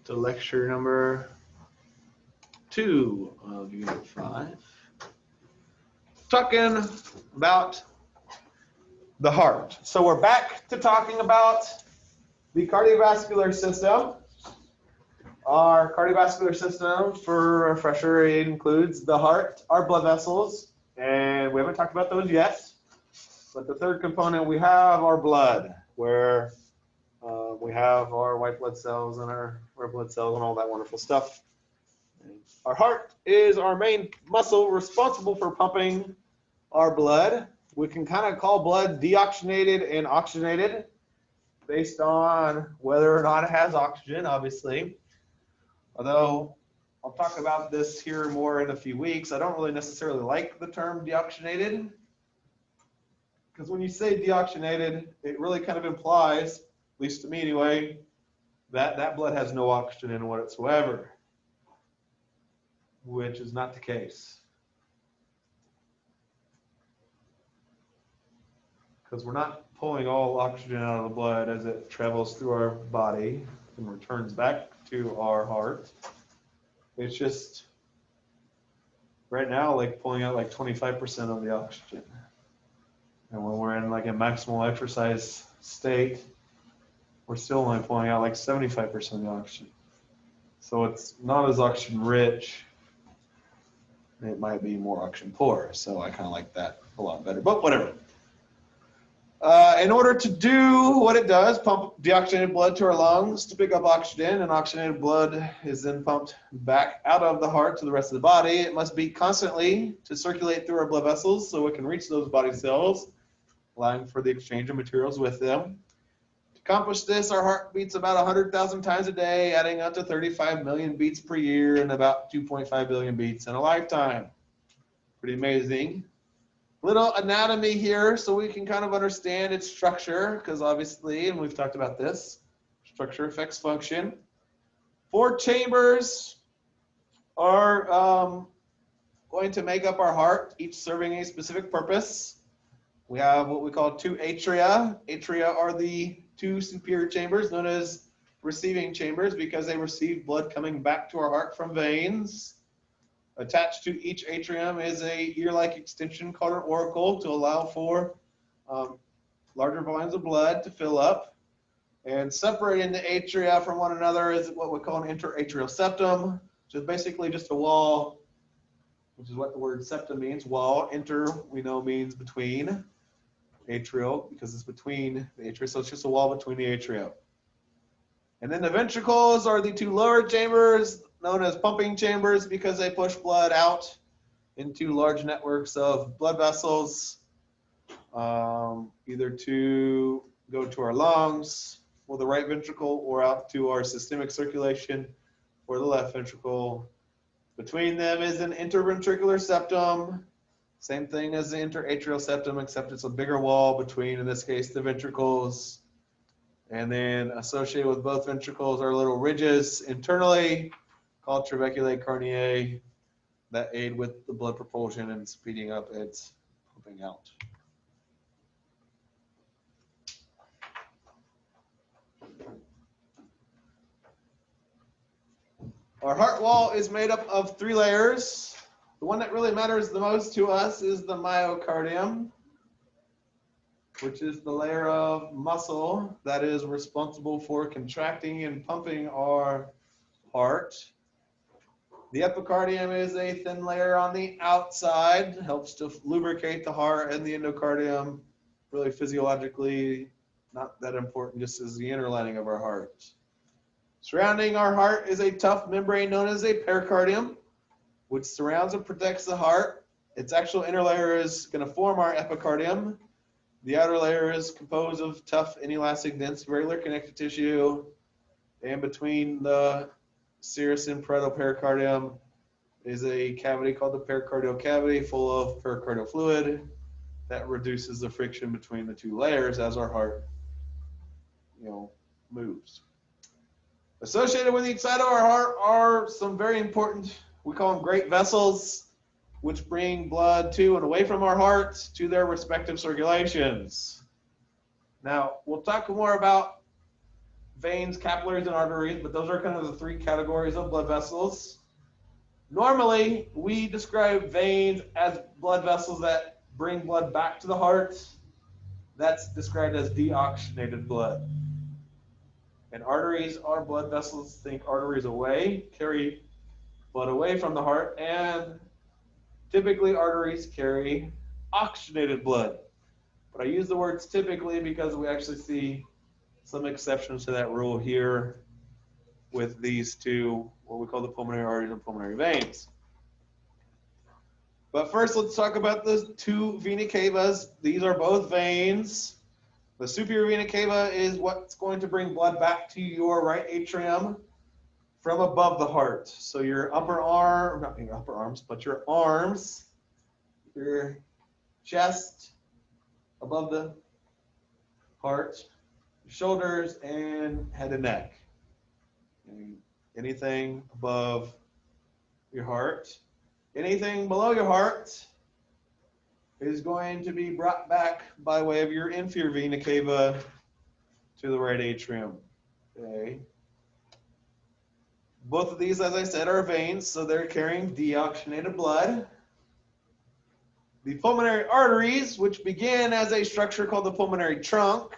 to lecture number 2 of Unit 5. Talking about the heart. So we're back to talking about the cardiovascular system. Our cardiovascular system, for a refresher, it includes the heart, our blood vessels, and we haven't talked about those yet. But the third component, we have our blood, where we have our white blood cells and our red blood cells and all that wonderful stuff. Our heart is our main muscle responsible for pumping our blood. We can kind of call blood deoxygenated and oxygenated based on whether or not it has oxygen, obviously. Although I'll talk about this here more in a few weeks, I don't really necessarily like the term deoxygenated, because when you say deoxygenated, it really kind of implies, at least to me anyway, that that blood has no oxygen in it whatsoever, which is not the case. Because we're not pulling all oxygen out of the blood as it travels through our body and returns back to our heart. It's just right now like pulling out like 25% of the oxygen. And when we're in like a maximal exercise state, we're still only pulling out like 75% of the oxygen. So it's not as oxygen rich. It might be more oxygen poor. So I kind of like that a lot better, but whatever. In order to do what it does, pump deoxygenated blood to our lungs to pick up oxygen, and oxygenated blood is then pumped back out of the heart to the rest of the body. It must beat constantly to circulate through our blood vessels so it can reach those body cells, allowing for the exchange of materials with them. To accomplish this, our heart beats about 100,000 times a day, adding up to 35 million beats per year and about 2.5 billion beats in a lifetime. Pretty amazing. Little anatomy here so we can kind of understand its structure, because obviously, and we've talked about this, structure affects function. 4 chambers are going to make up our heart, each serving a specific purpose. We have what we call 2 atria. Atria are the 2 superior chambers known as receiving chambers because they receive blood coming back to our heart from veins. Attached to each atrium is a ear-like extension called an auricle to allow for larger volumes of blood to fill up. And separating the atria from one another is what we call an interatrial septum, which is basically just a wall, which is what the word septum means, wall. Inter, we know, means between. Atrial, because it's between the atria, so it's just a wall between the atria. And then the ventricles are the 2 lower chambers, known as pumping chambers, because they push blood out into large networks of blood vessels, either to go to our lungs for the right ventricle or out to our systemic circulation for the left ventricle. Between them is an interventricular septum, same thing as the interatrial septum, except it's a bigger wall between, in this case, the ventricles. And then associated with both ventricles are little ridges internally called trabeculae carneae that aid with the blood propulsion and speeding up its pumping out. Our heart wall is made up of 3 layers. The one that really matters the most to us is the myocardium, which is the layer of muscle that is responsible for contracting and pumping our heart. The epicardium is a thin layer on the outside, helps to lubricate the heart, and the endocardium, really physiologically not that important, just as the inner lining of our heart. Surrounding our heart is a tough membrane known as a pericardium, which surrounds and protects the heart. Its actual inner layer is going to form our epicardium. The outer layer is composed of tough, inelastic, dense, regular connective tissue. And between the serous and parietal pericardium is a cavity called the pericardial cavity, full of pericardial fluid that reduces the friction between the 2 layers as our heart, moves. Associated with each side of our heart are some very important, we call them great vessels, which bring blood to and away from our hearts to their respective circulations. Now, we'll talk more about veins, capillaries, and arteries, but those are kind of the three categories of blood vessels. Normally, we describe veins as blood vessels that bring blood back to the heart. That's described as deoxygenated blood. And arteries are blood vessels, think arteries away, carry blood away from the heart, and typically arteries carry oxygenated blood. But I use the words typically because we actually see some exceptions to that rule here with these two, what we call the pulmonary arteries and pulmonary veins. But first, let's talk about the two vena cavas. These are both veins. The superior vena cava is what's going to bring blood back to your right atrium from above the heart. So your upper arm, not your upper arms, but your arms, your chest above the heart, shoulders, and head and neck. Anything above your heart. Anything below your heart is going to be brought back by way of your inferior vena cava to the right atrium. Okay. Both of these, as I said, are veins, so they're carrying deoxygenated blood. The pulmonary arteries, which begin as a structure called the pulmonary trunk,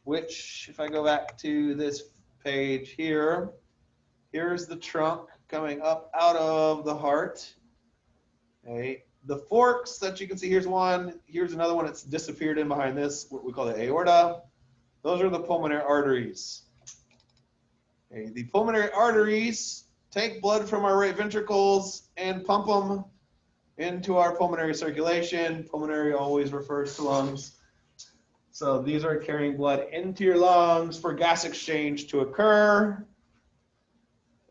which, if I go back to this page here, here's the trunk coming up out of the heart. Okay. The forks that you can see, here's one, here's another one that's disappeared in behind this, what we call the aorta. Those are the pulmonary arteries. Okay. The pulmonary arteries take blood from our right ventricles and pump them into our pulmonary circulation. Pulmonary always refers to lungs. So these are carrying blood into your lungs for gas exchange to occur.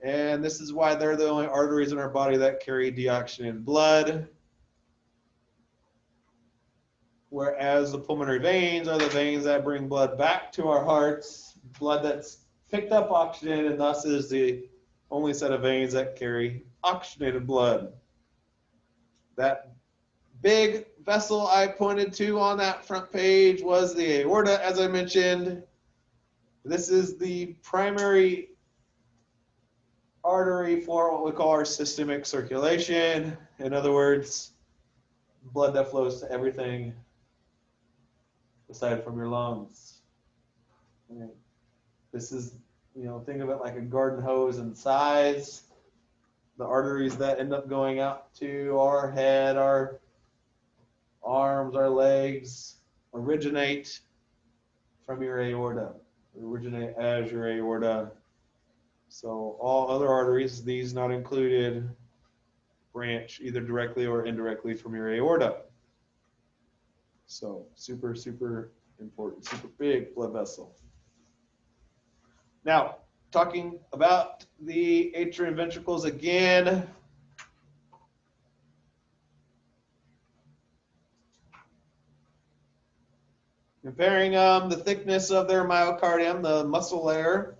And this is why they're the only arteries in our body that carry deoxygenated blood. Whereas the pulmonary veins are the veins that bring blood back to our hearts, blood that's picked up oxygen, and thus is the only set of veins that carry oxygenated blood. That big vessel I pointed to on that front page was the aorta, as I mentioned. This is the primary artery for what we call our systemic circulation. In other words, blood that flows to everything aside from your lungs. This is, think of it like a garden hose in size. The arteries that end up going out to our head, our arms, our legs, originate from your aorta, originate as your aorta. So all other arteries, these not included, branch either directly or indirectly from your aorta. So super, super important, super big blood vessel. Now, talking about the atrium ventricles again. Comparing the thickness of their myocardium, the muscle layer,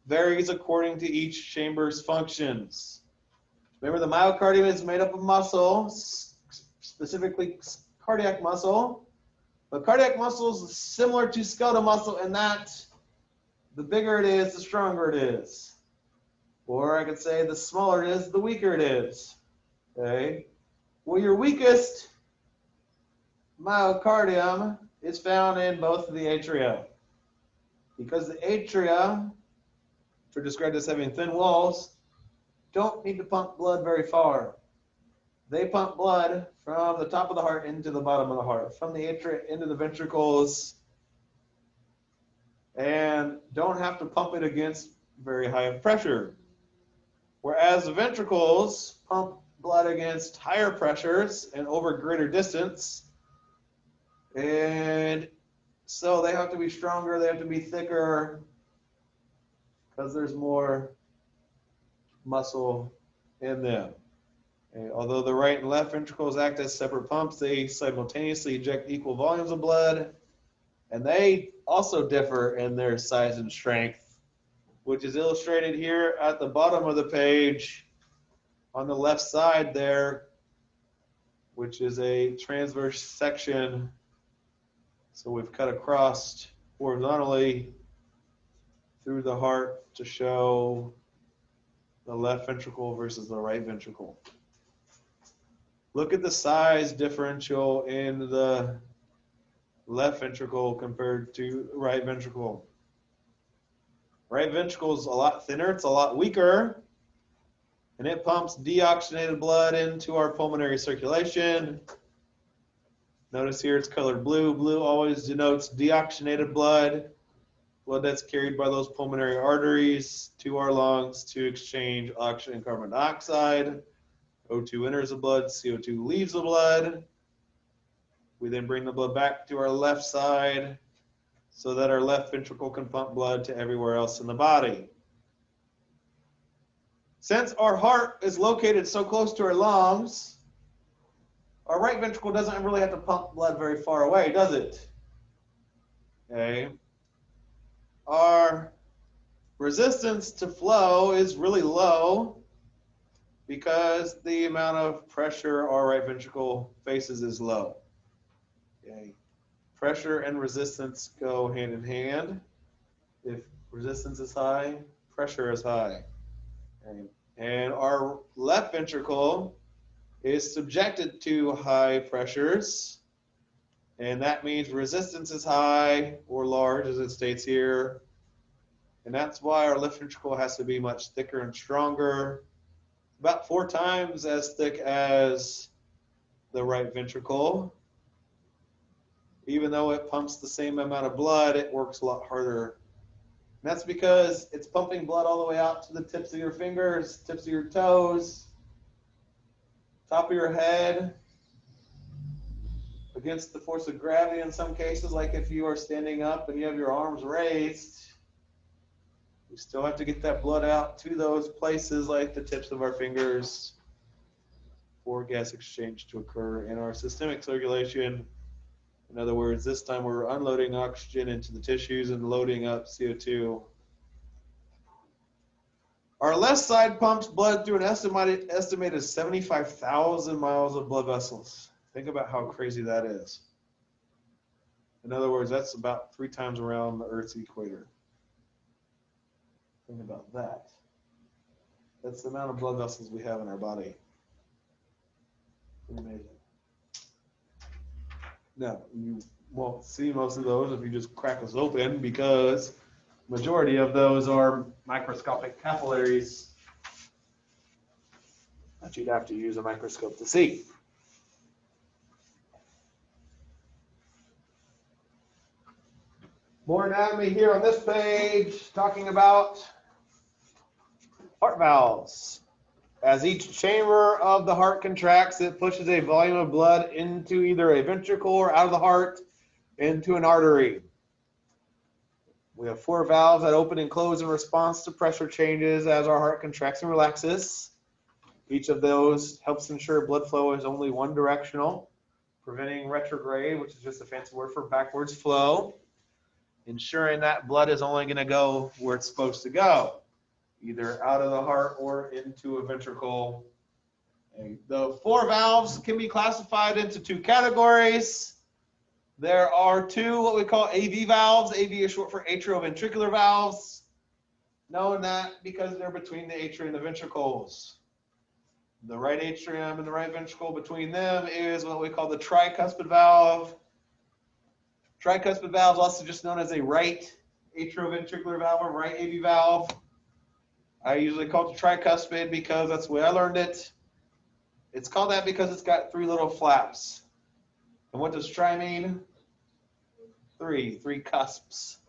varies according to each chamber's functions. Remember, the myocardium is made up of muscle, specifically cardiac muscle. But cardiac muscle is similar to skeletal muscle in that the bigger it is, the stronger it is. Or I could say the smaller it is, the weaker it is. Okay? Well, your weakest myocardium is found in both of the atria. Because the atria, which are described as having thin walls, don't need to pump blood very far. They pump blood from the top of the heart into the bottom of the heart, from the atria into the ventricles, and don't have to pump it against very high pressure. Whereas the ventricles pump blood against higher pressures and over greater distance, and so they have to be stronger, they have to be thicker, because there's more muscle in them. Okay, although the right and left ventricles act as separate pumps, they simultaneously eject equal volumes of blood, and they also differ in their size and strength, which is illustrated here at the bottom of the page on the left side there, which is a transverse section. So we've cut across horizontally through the heart to show the left ventricle versus the right ventricle. Look at the size differential in the left ventricle compared to right ventricle. Right ventricle is a lot thinner, it's a lot weaker, and it pumps deoxygenated blood into our pulmonary circulation. Notice here it's colored blue. Blue always denotes deoxygenated blood, blood that's carried by those pulmonary arteries to our lungs to exchange oxygen and carbon dioxide. O2 enters the blood, CO2 leaves the blood. We then bring the blood back to our left side so that our left ventricle can pump blood to everywhere else in the body. Since our heart is located so close to our lungs, our right ventricle doesn't really have to pump blood very far away, does it? Okay. Our resistance to flow is really low because the amount of pressure our right ventricle faces is low. Okay. Pressure and resistance go hand in hand. If resistance is high, pressure is high. Okay. And our left ventricle is subjected to high pressures, and that means resistance is high or large, as it states here. And that's why our left ventricle has to be much thicker and stronger, about 4 times as thick as the right ventricle. Even though it pumps the same amount of blood, it works a lot harder. And that's because it's pumping blood all the way out to the tips of your fingers, tips of your toes, top of your head, against the force of gravity in some cases, like if you are standing up and you have your arms raised. We still have to get that blood out to those places like the tips of our fingers for gas exchange to occur in our systemic circulation. In other words, this time we're unloading oxygen into the tissues and loading up CO2. Our left side pumps blood through an estimated 75,000 miles of blood vessels. Think about how crazy that is. In other words, that's about 3 times around the Earth's equator. Think about that. That's the amount of blood vessels we have in our body. Pretty amazing. Now, you won't see most of those if you just crack us open, because majority of those are microscopic capillaries that you'd have to use a microscope to see. More anatomy here on this page, talking about heart valves. As each chamber of the heart contracts, it pushes a volume of blood into either a ventricle or out of the heart into an artery. We have 4 valves that open and close in response to pressure changes as our heart contracts and relaxes. Each of those helps ensure blood flow is only one directional, preventing retrograde, which is just a fancy word for backwards flow, ensuring that blood is only going to go where it's supposed to go, either out of the heart or into a ventricle. And the 4 valves can be classified into 2 categories. There are 2 what we call AV valves. AV is short for atrioventricular valves, known that because they're between the atria and the ventricles. The right atrium and the right ventricle, between them is what we call the tricuspid valve. Tricuspid valve is also just known as a right atrioventricular valve or right AV valve. I usually call it the tricuspid because that's the way I learned it. It's called that because it's got 3 little flaps. And what does tri mean? 3 cusps.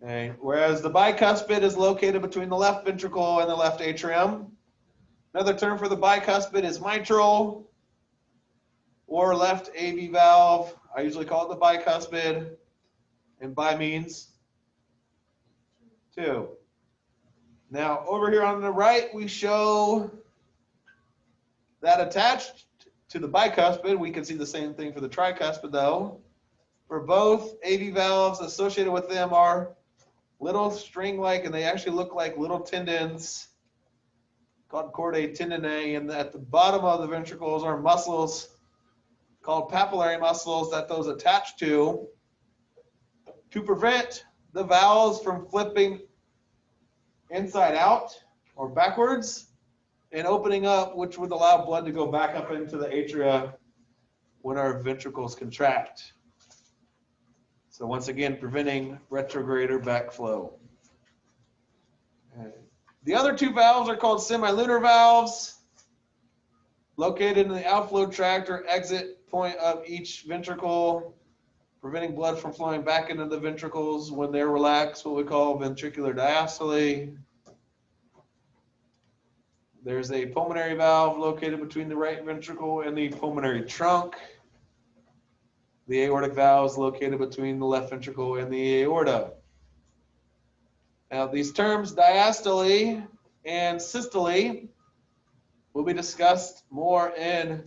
Okay. Whereas the bicuspid is located between the left ventricle and the left atrium. Another term for the bicuspid is mitral or left AV valve. I usually call it the bicuspid, and bi means 2. Now, over here on the right, we show that attached to the bicuspid. We can see the same thing for the tricuspid, though. For both AV valves, associated with them are little string-like, and they actually look like little tendons called chordae tendineae, and at the bottom of the ventricles are muscles called papillary muscles that those attach to prevent the valves from flipping inside out or backwards, and opening up, which would allow blood to go back up into the atria when our ventricles contract. So once again, preventing retrograde or backflow. The other two valves are called semilunar valves, located in the outflow tract or exit point of each ventricle, preventing blood from flowing back into the ventricles when they're relaxed, what we call ventricular diastole. There's a pulmonary valve located between the right ventricle and the pulmonary trunk. The aortic valve is located between the left ventricle and the aorta. Now, these terms diastole and systole will be discussed more in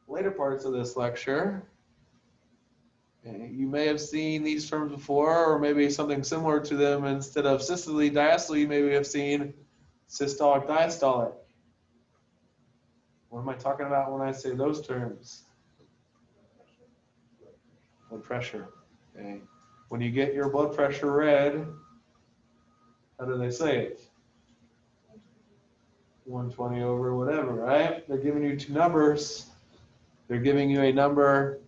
later parts of this lecture. You may have seen these terms before, or maybe something similar to them. Instead of systole, diastole, you maybe have seen systolic, diastolic. What am I talking about when I say those terms? Blood pressure. Okay. When you get your blood pressure read, how do they say it? 120 over whatever, right? They're giving you two numbers. They're giving you a number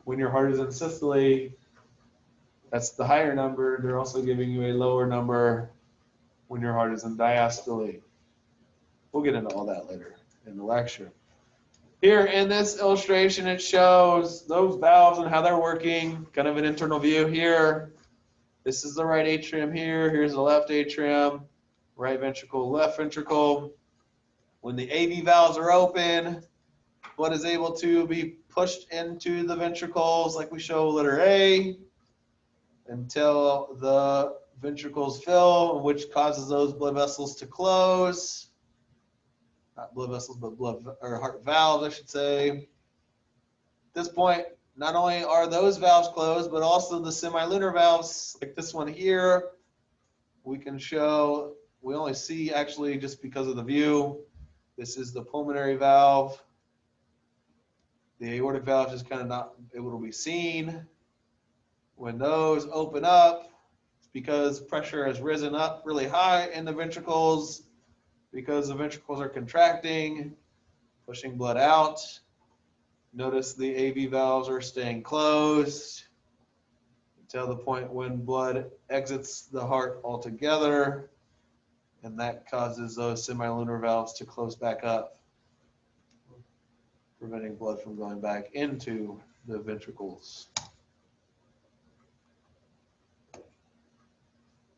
when your heart is in systole. That's the higher number. They're also giving you a lower number when your heart is in diastole. We'll get into all that later in the lecture. Here in this illustration, it shows those valves and how they're working, kind of an internal view here. This is the right atrium here. Here's the left atrium, right ventricle, left ventricle. When the AV valves are open, blood is able to be pushed into the ventricles, like we show letter A, until the ventricles fill, which causes those blood vessels to close. Not blood vessels, but heart valves, I should say. At this point, not only are those valves closed, but also the semilunar valves, like this one here, we can show, we only see actually just because of the view. This is the pulmonary valve. The aortic valve is kind of not able to be seen. When those open up, it's because pressure has risen up really high in the ventricles, because the ventricles are contracting, pushing blood out. Notice the AV valves are staying closed until the point when blood exits the heart altogether, and that causes those semilunar valves to close back up, preventing blood from going back into the ventricles.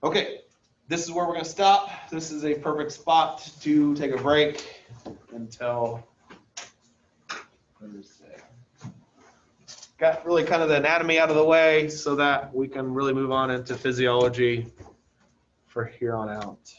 Okay, this is where we're going to stop. This is a perfect spot to take a break until Thursday. Got really kind of the anatomy out of the way so that we can really move on into physiology for here on out.